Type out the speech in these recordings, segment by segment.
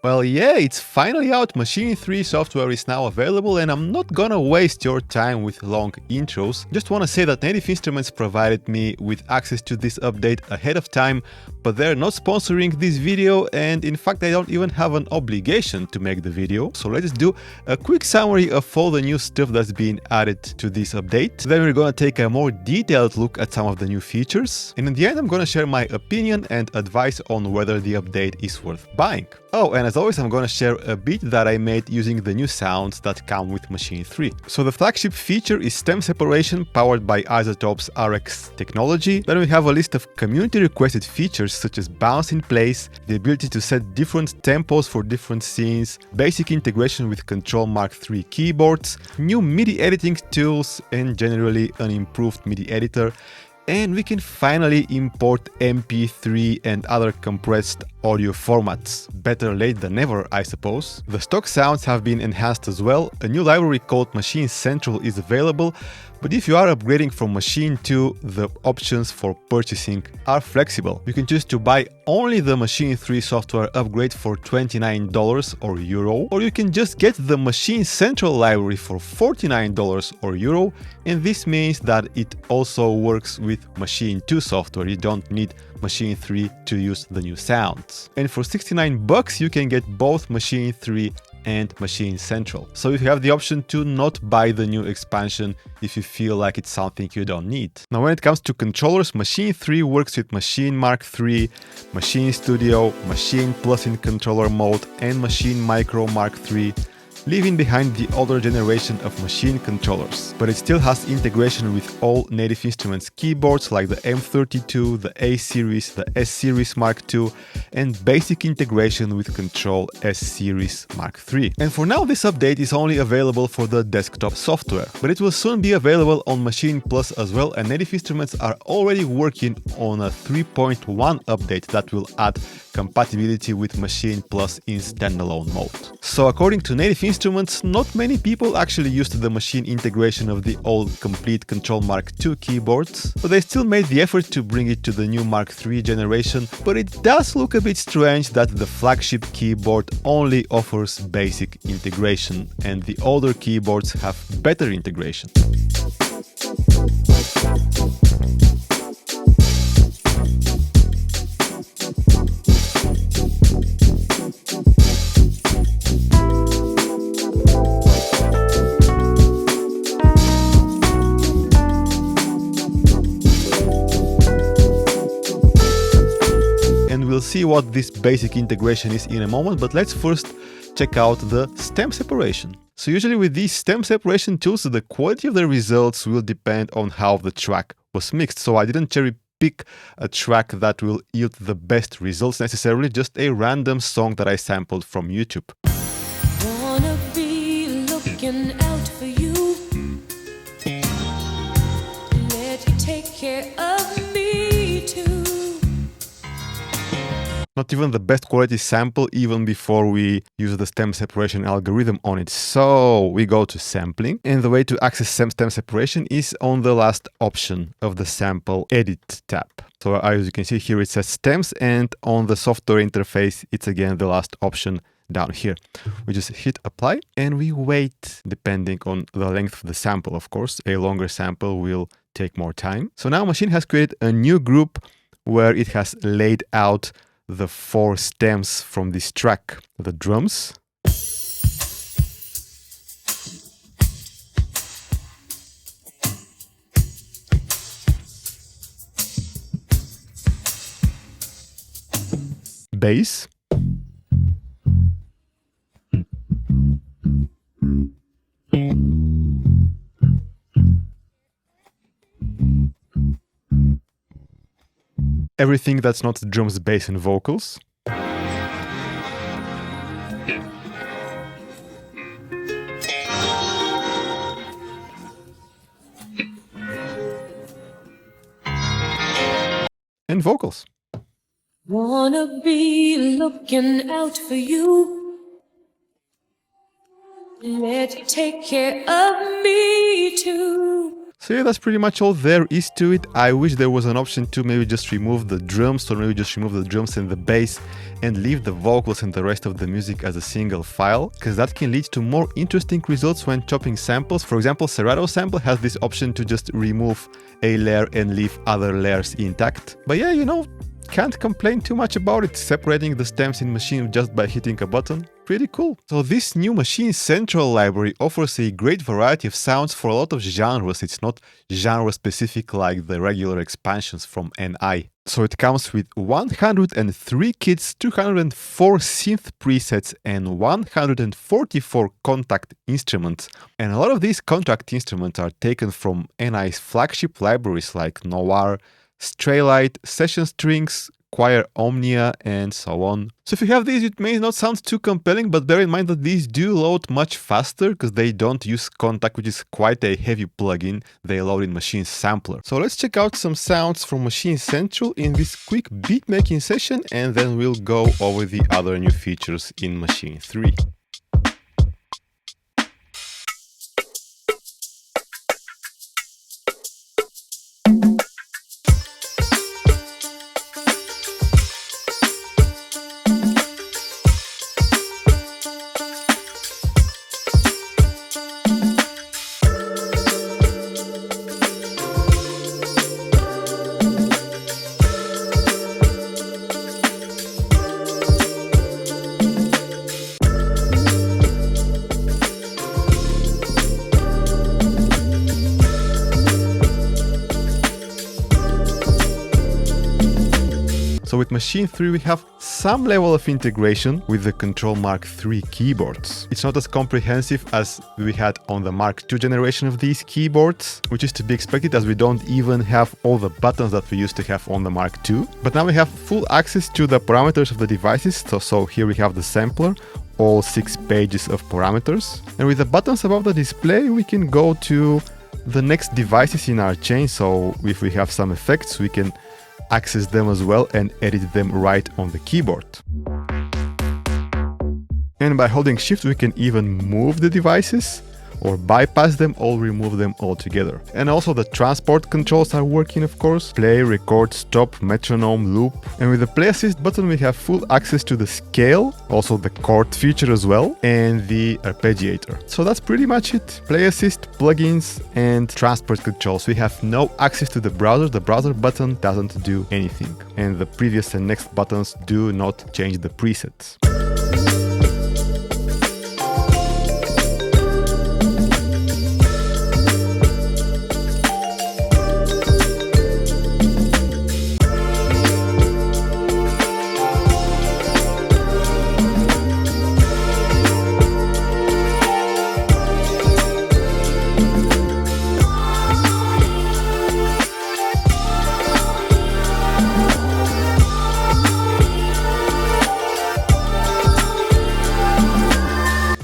Well, yeah, it's finally out. Maschine 3 software is now available, and I'm not gonna waste your time with long intros. Just wanna say that Native Instruments provided me with access to this update ahead of time, but they're not sponsoring this video, and in fact I don't even have an obligation to make the video. So let's do a quick summary of all the new stuff that's been added to this update. Then we're gonna take a more detailed look at some of the new features, and in the end I'm gonna share my opinion and advice on whether the update is worth buying. Oh, and as always, I'm gonna share a beat that I made using the new sounds that come with Maschine 3. So the flagship feature is stem separation powered by Isotope's RX technology. Then we have a list of community requested features such as bounce in place, the ability to set different tempos for different scenes, basic integration with Kontrol Mark III keyboards, new MIDI editing tools, and generally an improved MIDI editor. And we can finally import MP3 and other compressed audio formats. Better late than never, I suppose. The stock sounds have been enhanced as well. A new library called Maschine Central is available, but if you are upgrading from Maschine 2, the options for purchasing are flexible. You can choose to buy only the Maschine 3 software upgrade for $29 or euro, or you can just get the Maschine Central library for $49 or euro, and this means that it also works with Maschine 2 software. You don't need Maschine 3 to use the new sounds. And for 69 bucks you can get both Maschine 3 and Maschine Central. So you have the option to not buy the new expansion if you feel like it's something you don't need. Now when it comes to controllers, Maschine 3 works with Maschine Mark III, Maschine Studio, Maschine Plus in controller mode, and Maschine Micro Mark III, leaving behind the older generation of Maschine controllers. But it still has integration with all Native Instruments keyboards like the M32, the A series, the S series Mark II, and basic integration with Kontrol S series Mark III. And for now this update is only available for the desktop software, but it will soon be available on Maschine Plus as well, and Native Instruments are already working on a 3.1 update that will add compatibility with Maschine Plus in standalone mode. So according to Native Instruments, not many people actually used the Maschine integration of the old complete Kontrol Mark II keyboards, but they still made the effort to bring it to the new Mark III generation. But it does look a bit strange that the flagship keyboard only offers basic integration, and the older keyboards have better integration. We'll see what this basic integration is in a moment, but let's first check out the stem separation. So usually with these stem separation tools, the quality of the results will depend on how the track was mixed. So I didn't cherry pick a track that will yield the best results necessarily, just a random song that I sampled from YouTube. Wanna be looking out for you. Let you take care of me too. Not even the best quality sample even before we use the stem separation algorithm on it. So we go to sampling, and the way to access stem separation is on the last option of the sample edit tab. So as you can see here it says stems, and on the software interface it's again the last option down here. We just hit apply and we wait, depending on the length of the sample, of course. A longer sample will take more time. So now Maschine has created a new group where it has laid out the 4 stems from this track: the drums, bass, everything that's not drums, bass, and vocals, and vocals. Wanna be looking out for you. Let you take care of me too. So yeah, that's pretty much all there is to it. I wish there was an option to maybe just remove the drums, or maybe just remove the drums and the bass and leave the vocals and the rest of the music as a single file, because that can lead to more interesting results when chopping samples. For example, Serato Sample has this option to just remove a layer and leave other layers intact. But yeah, you know, can't complain too much about it. Separating the stems in Maschine just by hitting a button, pretty cool. So this new Maschine Central library offers a great variety of sounds for a lot of genres. It's not genre specific like the regular expansions from NI. So it comes with 103 kits, 204 synth presets and 144 contact instruments. And a lot of these contact instruments are taken from NI's flagship libraries like Noir, Straylight, Session Strings, Choir Omnia, and so on. So if you have these, it may not sound too compelling, but bear in mind that these do load much faster because they don't use Contact, which is quite a heavy plugin. They load in Maschine Sampler. So let's check out some sounds from Maschine Central in this quick beatmaking session, and then we'll go over the other new features in Maschine 3. So with Maschine 3 we have some level of integration with the Kontrol Mark III keyboards. It's not as comprehensive as we had on the Mark II generation of these keyboards, which is to be expected as we don't even have all the buttons that we used to have on the Mark II. But now we have full access to the parameters of the devices, so here we have the sampler, all 6 pages of parameters. And with the buttons above the display we can go to the next devices in our chain, so if we have some effects we can access them as well and edit them right on the keyboard. And by holding Shift we can even move the devices or bypass them or remove them altogether. And also the transport controls are working, of course. Play, record, stop, metronome, loop. And with the Play Assist button we have full access to the scale, also the chord feature as well, and the arpeggiator. So that's pretty much it. Play Assist, plugins, and transport controls. We have no access to the browser. The browser button doesn't do anything. And the previous and next buttons do not change the presets.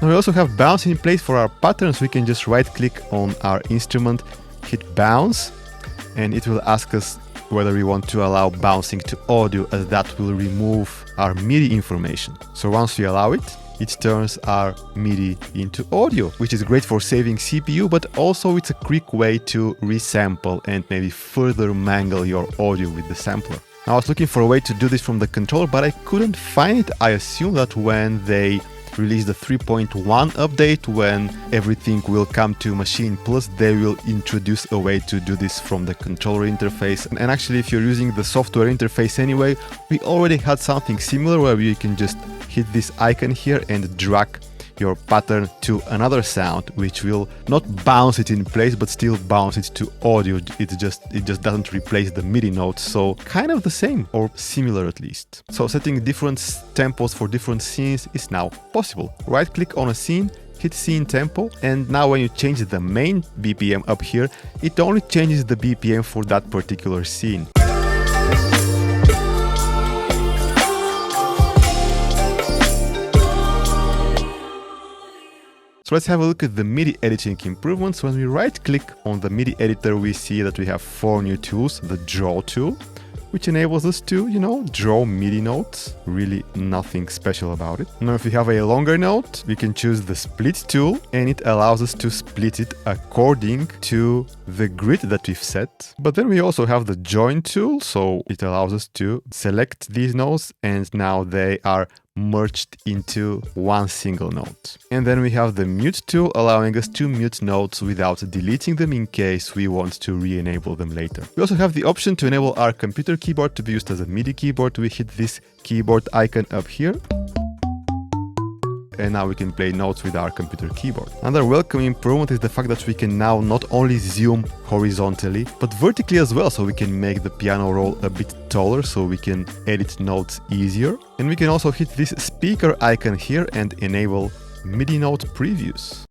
Now we also have bounce in place for our patterns. We can just right click on our instrument, hit bounce, and it will ask us whether we want to allow bouncing to audio, as that will remove our MIDI information. So once we allow it, it turns our MIDI into audio, which is great for saving CPU, but also it's a quick way to resample and maybe further mangle your audio with the sampler. Now I was looking for a way to do this from the controller, but I couldn't find it. I assume that when they release the 3.1 update, when everything will come to Maschine Plus, they will introduce a way to do this from the controller interface. And actually, if you're using the software interface anyway, we already had something similar where you can just hit this icon here and drag your pattern to another sound, which will not bounce it in place but still bounce it to audio. It just doesn't replace the MIDI notes, so kind of the same or similar at least. So setting different tempos for different scenes is now possible. Right click on a scene, hit scene tempo, and now when you change the main BPM up here, it only changes the BPM for that particular scene. So let's have a look at the MIDI editing improvements. When we right click on the MIDI editor, we see that we have 4 new tools: the draw tool, which enables us to, draw MIDI notes. Really nothing special about it. Now, if we have a longer note, we can choose the split tool, and it allows us to split it according to the grid that we've set. But then we also have the join tool, so it allows us to select these notes, and now they are merged into one single note. And then we have the mute tool, allowing us to mute notes without deleting them in case we want to re-enable them later. We also have the option to enable our computer keyboard to be used as a MIDI keyboard. We hit this keyboard icon up here, and now we can play notes with our computer keyboard. Another welcome improvement is the fact that we can now not only zoom horizontally, but vertically as well, so we can make the piano roll a bit taller so we can edit notes easier. And we can also hit this speaker icon here and enable MIDI note previews.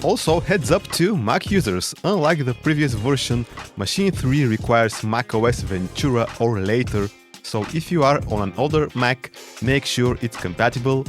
Also, heads up to Mac users, unlike the previous version, Maschine 3 requires macOS Ventura or later, so if you are on an older Mac, make sure it's compatible.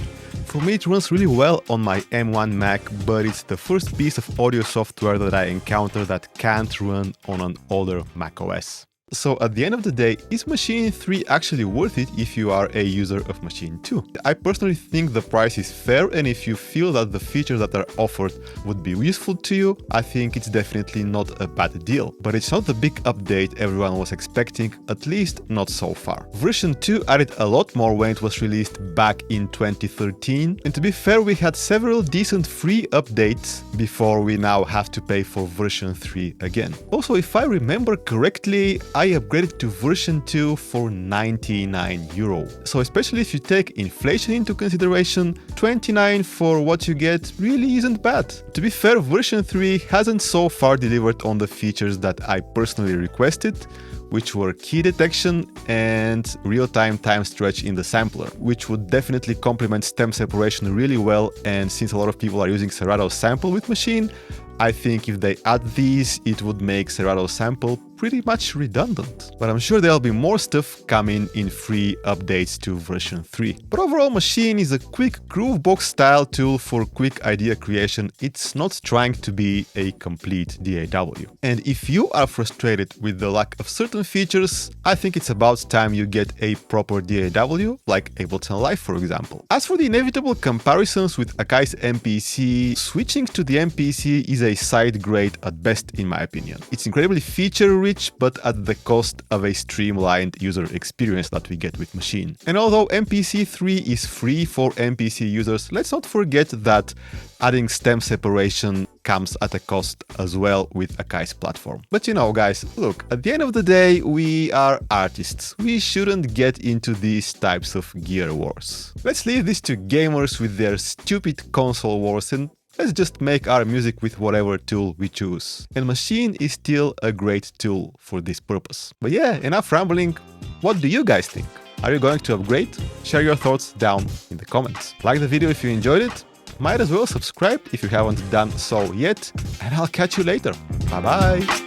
For me it runs really well on my M1 Mac, but it's the first piece of audio software that I encounter that can't run on an older macOS. So at the end of the day, is Maschine 3 actually worth it if you are a user of Maschine 2? I personally think the price is fair, and if you feel that the features that are offered would be useful to you, I think it's definitely not a bad deal. But it's not the big update everyone was expecting, at least not so far. Version 2 added a lot more when it was released back in 2013, and to be fair, we had several decent free updates before we now have to pay for version 3 again. Also, if I remember correctly, I upgraded to version 2 for €99. So especially if you take inflation into consideration, 29 for what you get really isn't bad. To be fair, version 3 hasn't so far delivered on the features that I personally requested, which were key detection and real-time time stretch in the sampler, which would definitely complement stem separation really well, and since a lot of people are using Serato sample with Maschine, I think if they add these, it would make Serato sample pretty much redundant. But I'm sure there'll be more stuff coming in free updates to version 3. But overall, Maschine is a quick Groovebox style tool for quick idea creation. It's not trying to be a complete DAW. And if you are frustrated with the lack of certain features, I think it's about time you get a proper DAW, like Ableton Live for example. As for the inevitable comparisons with Akai's MPC, switching to the MPC is a side grade at best in my opinion. It's incredibly feature-rich, but at the cost of a streamlined user experience that we get with Maschine. And although MPC 3 is free for MPC users, let's not forget that adding stem separation comes at a cost as well with Akai's platform. But you know guys, look, at the end of the day, we are artists. We shouldn't get into these types of gear wars. Let's leave this to gamers with their stupid console wars, and let's just make our music with whatever tool we choose. And Maschine is still a great tool for this purpose. But yeah, enough rambling. What do you guys think? Are you going to upgrade? Share your thoughts down in the comments. Like the video if you enjoyed it. Might as well subscribe if you haven't done so yet. And I'll catch you later. Bye bye.